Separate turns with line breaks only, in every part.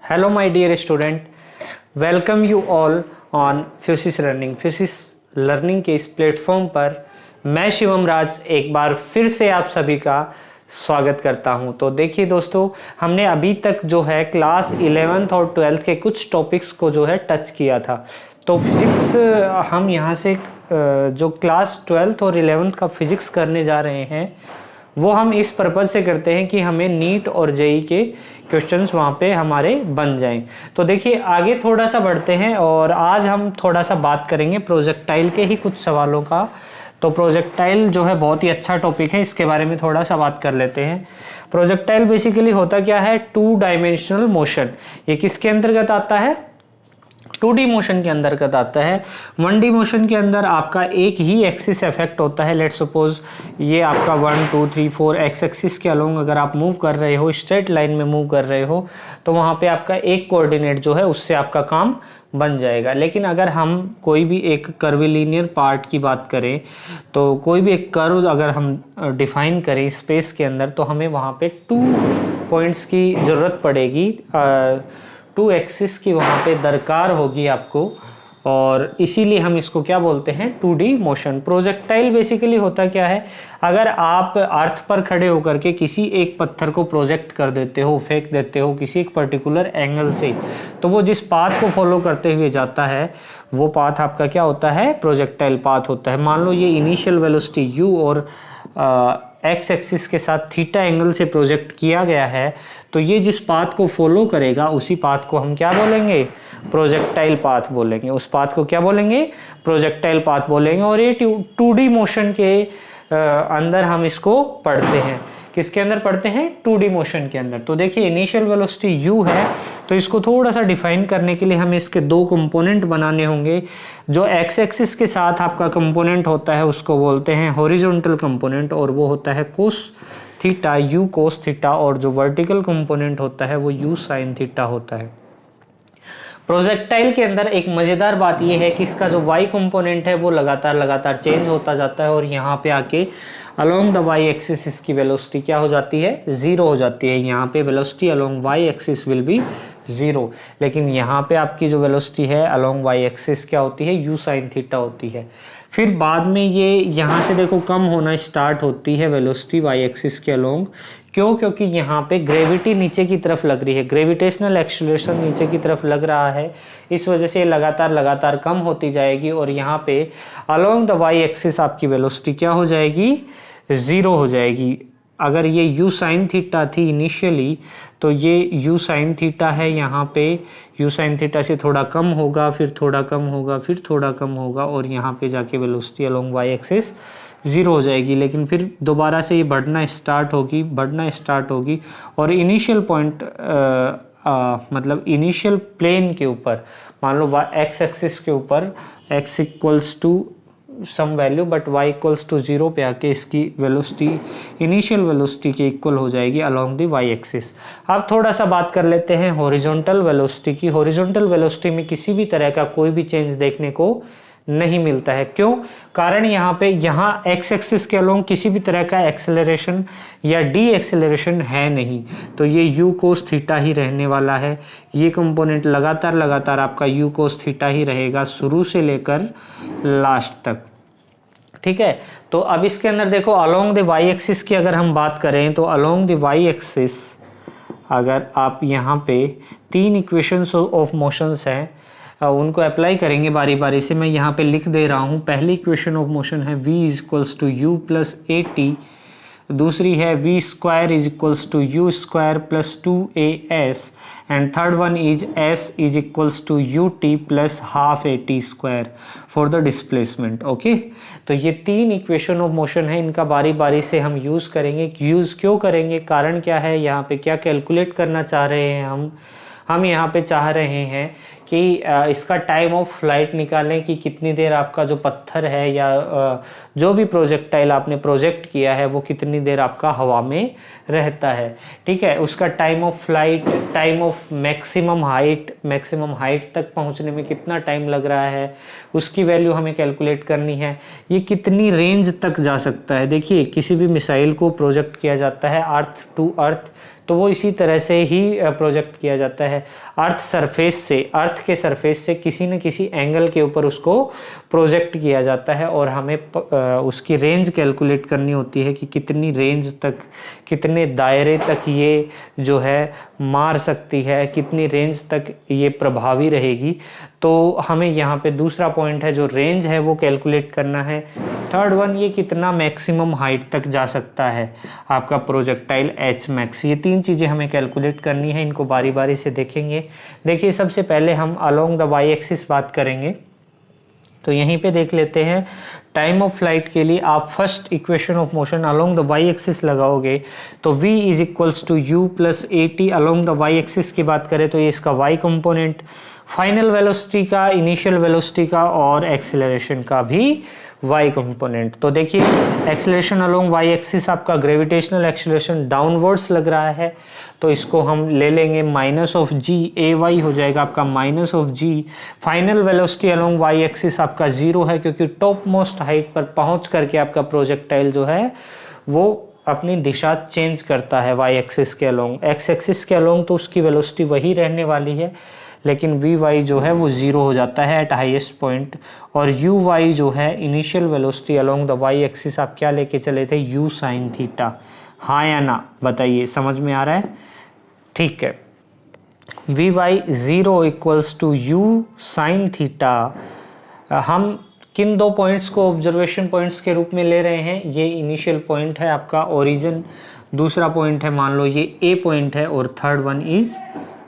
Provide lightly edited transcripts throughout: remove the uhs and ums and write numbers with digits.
Hello my dear student, welcome you all on Physics Learning। Physics learning के इस platform पर मैं शिवम राज एक बार फिर से आप सभी का स्वागत करता हूं। तो देखिए दोस्तों, हमने अभी तक जो है क्लास 11th और 12th के कुछ टॉपिक्स को जो है टच किया था। तो फिजिक्स हम यहाँ से जो क्लास 12th और 11th का फिजिक्स करने जा रहे हैं वो हम इस पर्पज़ से करते हैं कि हमें नीट और जेई के क्वेश्चंस वहाँ पे हमारे बन जाएं। तो देखिए आगे थोड़ा सा बढ़ते हैं और आज हम थोड़ा सा बात करेंगे प्रोजेक्टाइल के ही कुछ सवालों का। तो प्रोजेक्टाइल जो है बहुत ही अच्छा टॉपिक है, इसके बारे में थोड़ा सा बात कर लेते हैं। प्रोजेक्टाइल बेसिकली होता क्या है? 2 डायमेंशनल मोशन। ये किसके अंतर्गत आता है? 2D मोशन के अंतर्गत आता है। 1D मोशन के अंदर आपका एक ही एक्सिस इफेक्ट होता है। लेट्स सपोज ये आपका 1 2 3 4 एक्स एक्सिस के अलोंग अगर आप मूव कर रहे हो, स्ट्रेट लाइन में मूव कर रहे हो, तो वहाँ पे आपका एक कोऑर्डिनेट जो है उससे आपका काम बन जाएगा। लेकिन अगर हम कोई भी एक कर्विलीनियर पार्ट की बात करें, तो कोई भी एक कर्व अगर हम डिफाइन करें स्पेस के अंदर, तो हमें वहाँ पे 2 पॉइंट्स की ज़रूरत पड़ेगी, 2 एक्सिस की वहाँ पे दरकार होगी आपको, और इसीलिए हम इसको क्या बोलते हैं? 2D motion. प्रोजेक्टाइल बेसिकली होता क्या है? अगर आप अर्थ पर खड़े होकर के किसी एक पत्थर को प्रोजेक्ट कर देते हो, फेंक देते हो किसी एक पर्टिकुलर एंगल से, तो वो जिस पाथ को फॉलो करते हुए जाता है वो पाथ आपका क्या होता है? प्रोजेक्टाइल पाथ होता है। मान लो ये इनिशियल वेलोसिटी u और एक्स एक्सिस के साथ थीटा एंगल से प्रोजेक्ट किया गया है, तो ये जिस पाथ को फॉलो करेगा उसी पाथ को हम क्या बोलेंगे? प्रोजेक्टाइल पाथ बोलेंगे। उस पाथ को क्या बोलेंगे? प्रोजेक्टाइल पाथ बोलेंगे। और ये 2D मोशन के अंदर हम इसको पढ़ते हैं। किसके अंदर पढ़ते हैं? 2D मोशन के अंदर। तो देखिए इनिशियल वेलोसिटी u है, तो इसको थोड़ा सा डिफाइन करने के लिए हमें इसके 2 कंपोनेंट बनाने होंगे। जो एक्स एक्सिस के साथ आपका कंपोनेंट होता है उसको बोलते हैं हॉरिजॉन्टल कंपोनेंट, और वो होता है cos theta, u cos theta, और जो वर्टिकल कंपोनेंट होता है वो u साइन थीटा होता है। प्रोजेक्टाइल के अंदर एक मज़ेदार बात यह है कि इसका जो y कंपोनेंट है वो लगातार चेंज होता जाता है, और यहाँ पे आके अलोंग द y एक्सिस इसकी वेलोसिटी क्या हो जाती है? 0 हो जाती है। यहाँ पे velocity along y axis will be 0, लेकिन यहाँ पे आपकी जो वेलोसिटी है अलोंग y एक्सिस क्या होती है? u साइन थीटा होती है। फिर बाद में ये यहाँ से देखो कम होना स्टार्ट होती है वेलोसिटी y एक्सिस के अलोंग। क्यों? क्योंकि यहाँ पे ग्रेविटी नीचे की तरफ लग रही है, ग्रेविटेशनल एक्सेलरेशन नीचे की तरफ लग रहा है, इस वजह से लगातार कम होती जाएगी, और यहाँ पे अलोंग द y एक्सिस आपकी वेलोसिटी क्या हो जाएगी? 0 हो जाएगी। अगर ये u साइन थीटा थी इनिशियली, तो ये u साइन थीटा है, यहाँ पे u साइन थीटा से थोड़ा कम होगा, फिर थोड़ा कम होगा, फिर थोड़ा कम होगा, और यहाँ पे जाके वेलोसिटी अलोंग y एक्सिस 0 हो जाएगी। लेकिन फिर दोबारा से ये बढ़ना स्टार्ट होगी, और इनिशियल पॉइंट मतलब इनिशियल प्लेन के ऊपर, मान लो x एक्सिस के ऊपर x equals to some value but y equals to 0 पे आके इसकी वेलोसिटी इनिशियल वेलोसिटी के इक्वल हो जाएगी अलोंग द y एक्सिस। अब थोड़ा सा बात कर लेते हैं हॉरिजॉन्टल वेलोसिटी की। हॉरिजॉन्टल वेलोसिटी में किसी भी तरह का कोई भी चेंज देखने को नहीं मिलता है। क्यों? कारण यहाँ एक्स एक्सिस के अलोंग किसी भी तरह का एक्सेलरेशन या डी एक्सेलरेशन है नहीं, तो ये u कोस थीटा ही रहने वाला है। ये कंपोनेंट लगातार आपका u कोस थीटा ही रहेगा शुरू से लेकर लास्ट तक। ठीक है, तो अब इसके अंदर देखो अलोंग द y एक्सिस की अगर हम बात करें, तो अलोंग द y एक्सिस अगर आप यहाँ पे 3 इक्वेशंस ऑफ मोशंस हैं उनको अप्लाई करेंगे बारी बारी से। मैं यहाँ पे लिख दे रहा हूँ। पहली इक्वेशन ऑफ मोशन है v equals to u plus at, दूसरी है v square is equals to u square plus 2as, and third one is s is equals to ut plus half at square for the displacement. Okay, तो ये 3 equation of motion है, इनका बारी बारी से हम यूज़ करेंगे। यूज़ क्यों करेंगे? कारण क्या है? यहाँ पे क्या कैलकुलेट करना चाह रहे हैं हम यहाँ पे चाह रहे हैं कि इसका टाइम ऑफ फ्लाइट निकालें कि कितनी देर आपका जो पत्थर है या जो भी प्रोजेक्टाइल आपने प्रोजेक्ट किया है वो कितनी देर आपका हवा में रहता है। ठीक है, उसका time of flight, time of maximum height तक पहुंचने में कितना टाइम लग रहा है, उसकी वैल्यू हमें कैलकुलेट करनी है। ये कितनी रेंज तक जा सकता है। देखिए, किसी भी मिसाइल को प्रोजेक्ट किया जाता है अर्थ टू अर्थ, तो वो इसी तरह से ही प्रोजेक्ट किया जाता है। अर्थ के सरफेस से किसी न किसी एंगल के ऊपर उसको प्रोजेक्ट किया जाता है और हमें उसकी रेंज कैलकुलेट करनी होती है कि कितनी रेंज तक, कितने दायरे तक ये जो है मार सकती है, कितनी रेंज तक ये प्रभावी रहेगी। तो हमें यहाँ पे दूसरा पॉइंट है जो रेंज है वो कैलकुलेट करना है। थर्ड वन, ये कितना मैक्सिमम हाइट तक जा सकता है आपका प्रोजेक्टाइल एच मैक्स। ये तीन चीज़ें हमें कैलकुलेट करनी है, इनको बारी बारी से देखेंगे। देखिए, सबसे पहले हम अलोंग द वाई एक्सिस बात करेंगे, तो यहीं पे देख लेते हैं। टाइम ऑफ फ्लाइट के लिए आप first equation of motion along the y axis लगाओगे तो v is equals to u plus a t. Along the y axis की बात करें तो ये इसका y कंपोनेंट, फाइनल वेलोसिटी का, इनिशियल वेलोसिटी का और एक्सेलरेशन का भी y कंपोनेंट। तो देखिए, एक्सेलरेशन अलोंग y एक्सिस आपका ग्रेविटेशनल एक्सेलरेशन डाउनवर्ड्स लग रहा है, तो इसको हम ले लेंगे minus of g, a y हो जाएगा आपका minus of g. Final velocity along y axis आपका 0 है, क्योंकि टॉप मोस्ट हाइट पर पहुंच करके आपका प्रोजेक्टाइल जो है वो अपनी दिशा चेंज करता है y एक्सिस के अलोंग। x एक्सिस के अलोंग तो उसकी वेलोसिटी वही रहने वाली है, लेकिन वी वाई जो है वो 0 हो जाता है एट हाईएस्ट पॉइंट। और यू वाई जो है initial velocity along the y axis आप क्या लेके चले थे, यू साइन थीटा। हाँ या ना बताइए, समझ में आ रहा है? ठीक है, v y 0 equals to u sine theta. हम किन दो पॉइंट्स को ऑब्जर्वेशन पॉइंट्स के रूप में ले रहे हैं? ये इनिशियल पॉइंट है आपका ओरिजिन, दूसरा पॉइंट है मान लो ये ए पॉइंट है और third one is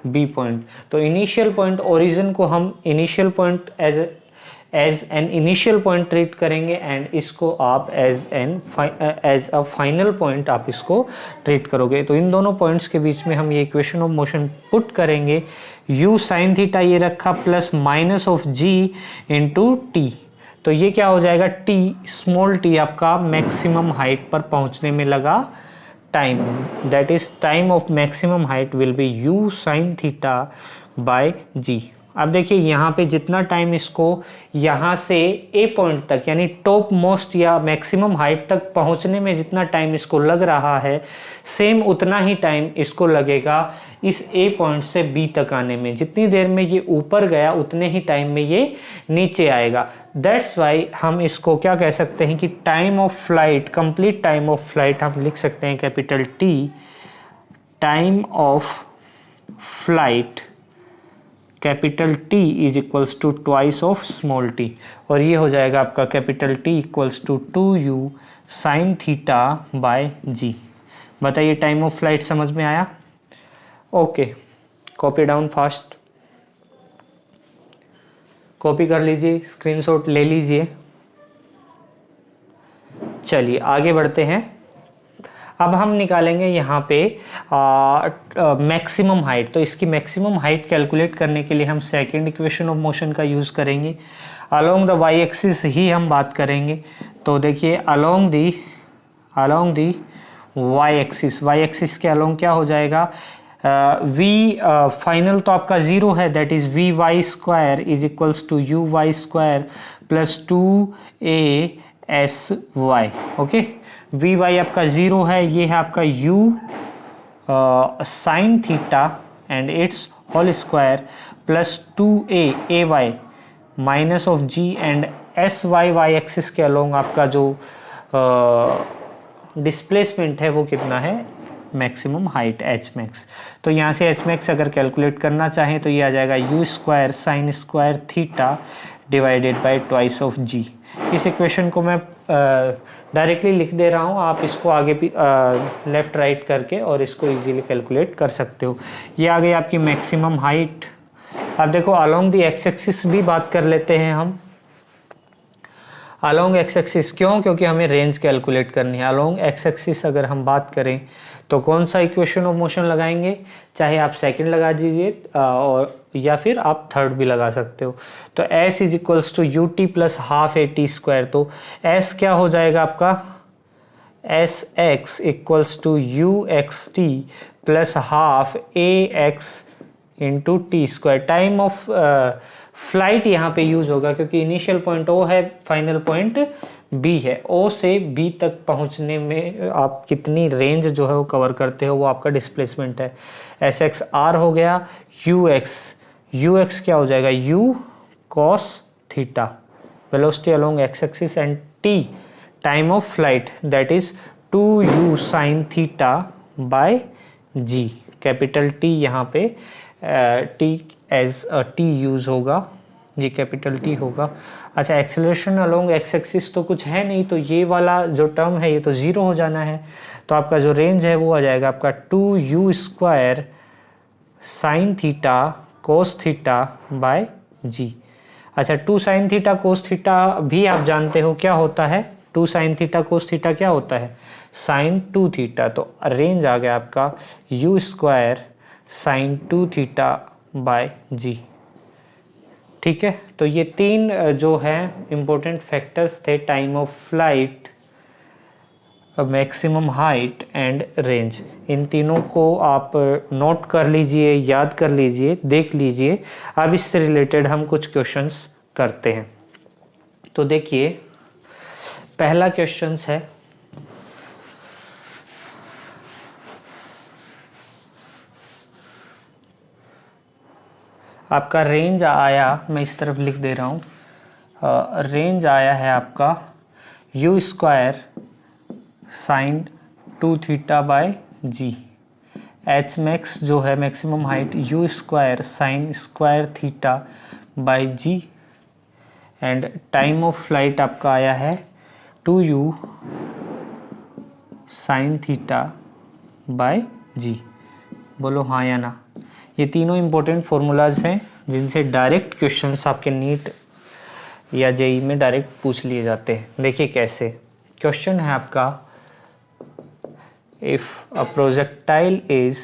b point. तो इनिशियल पॉइंट ओरिजिन को हम initial point as an initial point treat करेंगे एंड इसको आप एज अ फाइनल पॉइंट आप इसको ट्रीट करोगे। तो इन दोनों पॉइंट्स के बीच में हम ये इक्वेशन ऑफ मोशन पुट करेंगे। u साइन थीटा ये रखा plus minus of g into T, तो ये क्या हो जाएगा, t स्मॉल t आपका मैक्सिमम हाइट पर पहुंचने में लगा time, that is time of maximum height will be u sine theta by g। अब देखिए, यहाँ पे जितना टाइम इसको यहाँ से ए पॉइंट तक यानी टॉप मोस्ट या मैक्सिमम हाइट तक पहुँचने में जितना टाइम इसको लग रहा है, सेम उतना ही टाइम इसको लगेगा इस ए पॉइंट से बी तक आने में। जितनी देर में ये ऊपर गया उतने ही टाइम में ये नीचे आएगा। दैट्स वाई हम इसको क्या कह सकते हैं कि time of flight, complete time of flight हम लिख सकते हैं capital t, time of flight capital T is equals to twice of small t, और ये हो जाएगा आपका capital T equals to 2u sine theta by g। बताइए, टाइम ऑफ फ्लाइट समझ में आया? Okay, copy down fast, copy कर लीजिए, स्क्रीनशॉट ले लीजिए। चलिए आगे बढ़ते हैं। अब हम निकालेंगे यहाँ पे मैक्सिमम हाइट। तो इसकी मैक्सिमम हाइट कैलकुलेट करने के लिए हम सेकंड इक्वेशन ऑफ मोशन का यूज़ करेंगे। अलोंग द वाई एक्सिस ही हम बात करेंगे। तो देखिए, अलोंग दी वाई एक्सिस के अलोंग क्या हो जाएगा, वी फाइनल तो आपका 0 है, that is v y square is equals to u y square plus 2a s y. Okay, v y आपका 0 है, ये है आपका u sine theta and its whole square plus 2a Y minus of g and s y axis के along आपका जो displacement है वो कितना है, मैक्सिमम हाइट एच मैक्स। तो यहाँ से एच मैक्स अगर कैलकुलेट करना चाहें तो ये आ जाएगा u square sine square theta divided by twice of g. इस इक्वेशन को मैं डायरेक्टली लिख दे रहा हूँ, आप इसको आगे भी लेफ्ट राइट करके और इसको इजीली कैलकुलेट कर सकते हो। ये आ गई आपकी मैक्सिमम हाइट। अब देखो, अलोंग दी एक्स एक्सिस भी बात कर लेते हैं हम। अलोंग एक्स एक्सिस क्यों? क्योंकि हमें रेंज कैलकुलेट करनी है। अलोंग एक्स एक्सिस अगर हम बात करें तो कौन सा इक्वेशन ऑफ मोशन लगाएंगे, चाहे आप सेकंड लगा दीजिए और या फिर आप थर्ड भी लगा सकते हो। तो s is equals to u t plus half a t square, तो s क्या हो जाएगा आपका, s x equals to u x t plus half a x into t square. Time of flight यहाँ पे यूज होगा क्योंकि इनिशियल पॉइंट ओ है, फाइनल पॉइंट बी है। ओ से बी तक पहुँचने में आप कितनी रेंज जो है वो कवर करते हो, वो आपका डिस्प्लेसमेंट है। एस एक्स आर हो गया, यू एक्स क्या हो जाएगा, u cos theta, velocity along x axis, and t time of flight that is 2u sine theta by g. Capital t यहाँ पे t as a t use होगा, ये capital T होगा। अच्छा, एक्सेलरेशन अलोंग एक्स एक्सिस तो कुछ है नहीं, तो ये वाला जो टर्म है ये तो जीरो हो जाना है। तो आपका जो रेंज है वो आ जाएगा आपका 2u square sine theta cos theta by g. अच्छा, 2 साइन थीटा कोस थीटा भी आप जानते हो क्या होता है, 2 साइन थीटा कोस थीटा क्या होता है, साइन 2 थीटा। तो रेंज आ गया आपका u square sine 2 theta by g. ठीक है, तो ये तीन जो है इम्पोर्टेंट फैक्टर्स थे, time of flight, maximum height and range. इन तीनों को आप नोट कर लीजिए, याद कर लीजिए, देख लीजिए। अब इससे रिलेटेड हम कुछ क्वेश्चंस करते हैं। तो देखिए, पहला क्वेश्चंस है, आपका रेंज आया, मैं इस तरफ लिख दे रहा हूँ, रेंज आया है आपका u square sine 2 theta by g. H max जो है maximum height u square sine square theta by g, and time of flight आपका आया है 2u साइन थीटा बाय जी। बोलो हाँ या ना। ये तीनों इंपॉर्टेंट फॉर्मूलाज हैं जिनसे डायरेक्ट क्वेश्चंस आपके नीट या जेई में डायरेक्ट पूछ लिए जाते हैं। देखिए कैसे क्वेश्चन है आपका, if a projectile is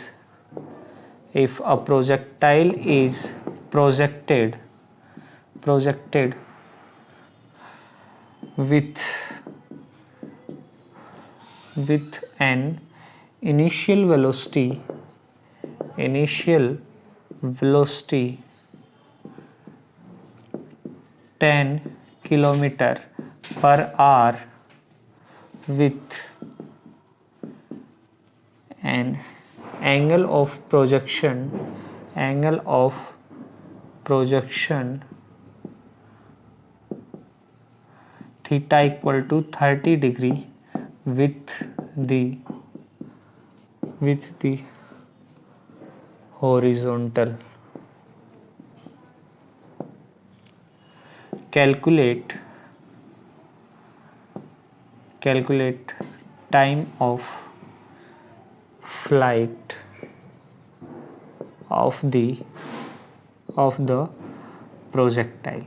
projected with an initial velocity 10 kilometer per hour with an angle of projection theta equal to 30 degree with the horizontal. Calculate time of flight of the projectile.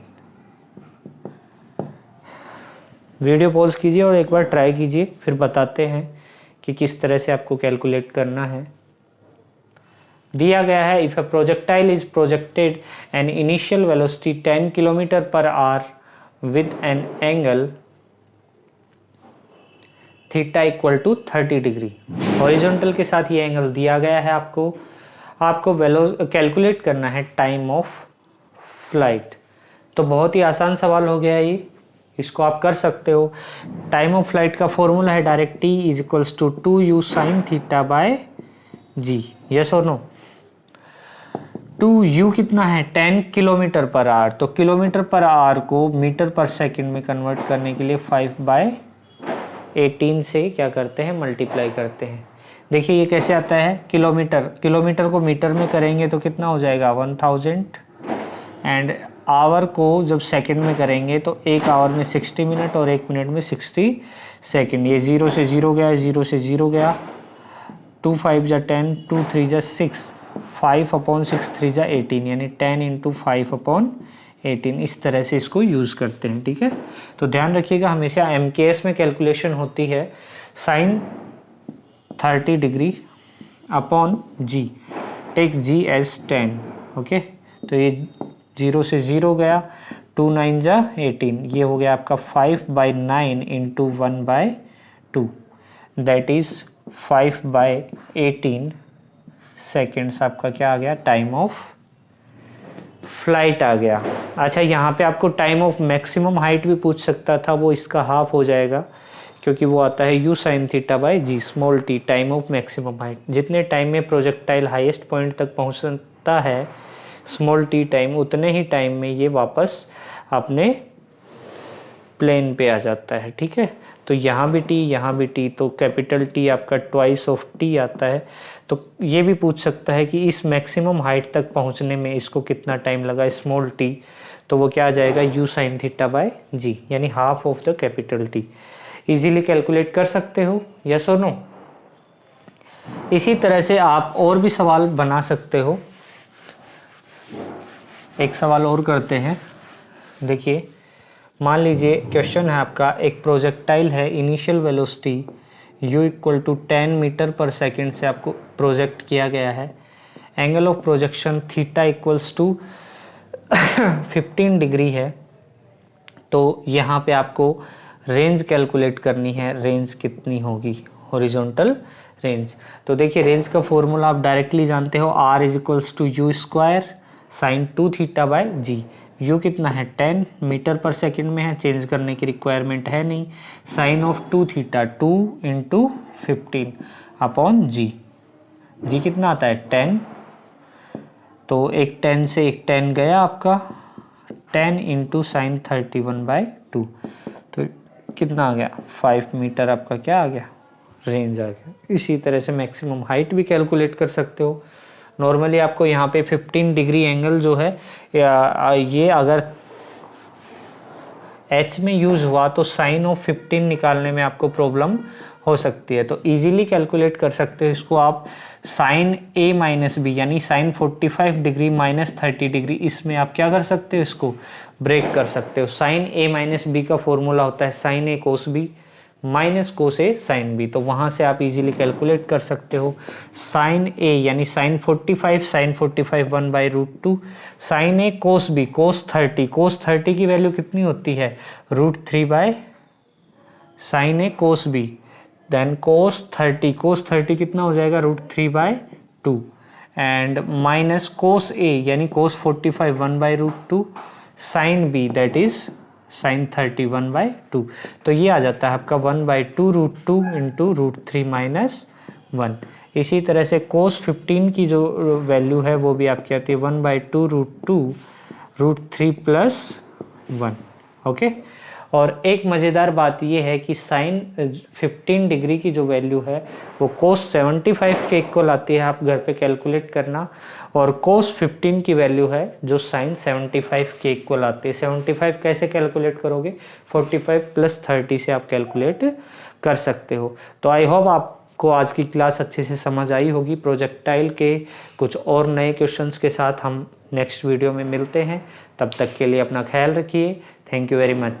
Video pause कीजिए और एक बार try कीजिए, फिर बताते हैं कि किस तरह से आपको कैलकुलेट करना है। दिया गया है, if a projectile is projected an initial velocity 10 kilometre per hour with an angle theta equal to 30 degree. Horizontal के साथ ये एंगल दिया गया है, आपको कैलकुलेट करना है टाइम ऑफ फ्लाइट। तो बहुत ही आसान सवाल हो गया ये, इसको आप कर सकते हो। टाइम ऑफ फ्लाइट का फॉर्मूला है direct t is equals to 2u sine theta by g. Yes और नो। 2u कितना है, 10 किलोमीटर पर आवर। तो किलोमीटर पर आवर को मीटर पर सेकंड में कन्वर्ट करने के लिए 5/18 से क्या करते हैं, मल्टीप्लाई करते हैं। देखिए ये कैसे आता है, किलोमीटर को मीटर में करेंगे तो कितना हो जाएगा 1000, एंड आवर को जब सेकंड में करेंगे तो एक आवर में 60 मिनट और एक मिनट में 60 सेकंड। ये 0 से 0 गया, 0 से 0 गया, 2 5 जा 10, 2 3 जा 6, 5/6 3 जा 18, यानी 10 × 5/18 18 इस तरह से इसको यूज़ करते हैं। ठीक है, तो ध्यान रखिएगा हमेशा MKS में कैलकुलेशन होती है sine 30 degree upon G, take G as 10। Okay, तो ये 0 से 0 गया, 2 9 जा 18, ये हो गया आपका 5/9 इंटू 1/2, दैट इज़ 5/18 सेकेंड्स आपका क्या आ गया, टाइम ऑफ फ्लाइट आ गया। अच्छा, यहाँ पे आपको टाइम ऑफ मैक्सिमम हाइट भी पूछ सकता था, वो इसका हाफ हो जाएगा क्योंकि वो आता है u sin थीटा by g, small t, time of maximum height. जितने टाइम में प्रोजेक्टाइल हाईएस्ट पॉइंट तक पहुँचता है स्मॉल t टाइम, उतने ही टाइम में ये वापस अपने प्लेन पे आ जाता है। ठीक है, तो यहाँ भी t, यहाँ भी t, तो कैपिटल T आपका ट्वाइस ऑफ t आता है। तो ये भी पूछ सकता है कि इस मैक्सिमम हाइट तक पहुँचने में इसको कितना टाइम लगा, स्मॉल t, तो वो क्या आ जाएगा u sin थीटा बाई जी, यानी half of the capital T। Easily calculate कर सकते हो, यस और नो। इसी तरह से आप और भी सवाल बना सकते हो। एक सवाल और करते हैं, देखिए मान लीजिए क्वेश्चन है आपका, एक प्रोजेक्टाइल है, initial velocity u equal to 10 metre per second से आपको प्रोजेक्ट किया गया है। Angle of projection theta equals to 15 degree है। तो यहाँ पे आपको रेंज कैलकुलेट करनी है, रेंज कितनी होगी, हॉरिजॉन्टल रेंज। तो देखिए रेंज का फॉर्मूला आप डायरेक्टली जानते हो, r is equals to u square sine 2 theta by g. u कितना है, 10 मीटर पर सेकंड में है, चेंज करने की रिक्वायरमेंट है नहीं। Sine of 2 theta 2 into 15 upon g, g कितना आता है 10, तो एक 10 से एक 10 गया आपका, 10 इंटू साइन 31/2, तो कितना आ गया 5 मीटर आपका क्या आ गया, रेंज आ गया। इसी तरह से मैक्सिमम हाइट भी कैलकुलेट कर सकते हो। नॉर्मली आपको यहाँ पे 15 डिग्री एंगल जो है ये अगर H में यूज़ हुआ तो साइन ऑफ 15 निकालने में आपको प्रॉब्लम हो सकती है। तो इजीली कैलकुलेट कर सकते हो इसको आप, साइन A माइनस बी यानी साइन 45 डिग्री माइनस 30 डिग्री, इसमें आप क्या कर सकते हो, इसको ब्रेक कर सकते हो। साइन A माइनस बी का फॉर्मूला होता है sine A cos B minus cos A sine B, तो वहाँ से आप इजीली कैलकुलेट कर सकते हो। साइन A यानी sine 45, sine 45 1/√2, sine A cos B cos 30, cos 30 की वैल्यू कितनी होती है, √3 by sine A cos B, then cos 30, cos 30 कितना हो जाएगा, √3/2, एंड माइनस कोस A यानी cos 45 1/√2, sine B that is sine 31/2, तो ये आ जाता है आपका 1/2√2 इंटू √3 माइनस 1। इसी तरह से कोस 15 की जो वैल्यू है वो भी आपकी आती है 1/2√2 √3 प्लस 1। ओके, और एक मज़ेदार बात ये है कि साइन 15 डिग्री की जो वैल्यू है वो कोस 75 के इक्वल आती है, आप घर पे कैलकुलेट करना। और कोस 15 की वैल्यू है जो साइन 75 के इक्वल आती है। 75 कैसे कैलकुलेट करोगे, 45 प्लस 30 से आप कैलकुलेट कर सकते हो। तो आई होप आपको आज की क्लास अच्छे से समझ आई होगी। प्रोजेक्टाइल के कुछ और नए क्वेश्चंस के साथ हम नेक्स्ट वीडियो में मिलते हैं। तब तक के लिए अपना ख्याल रखिए। Thank you very much.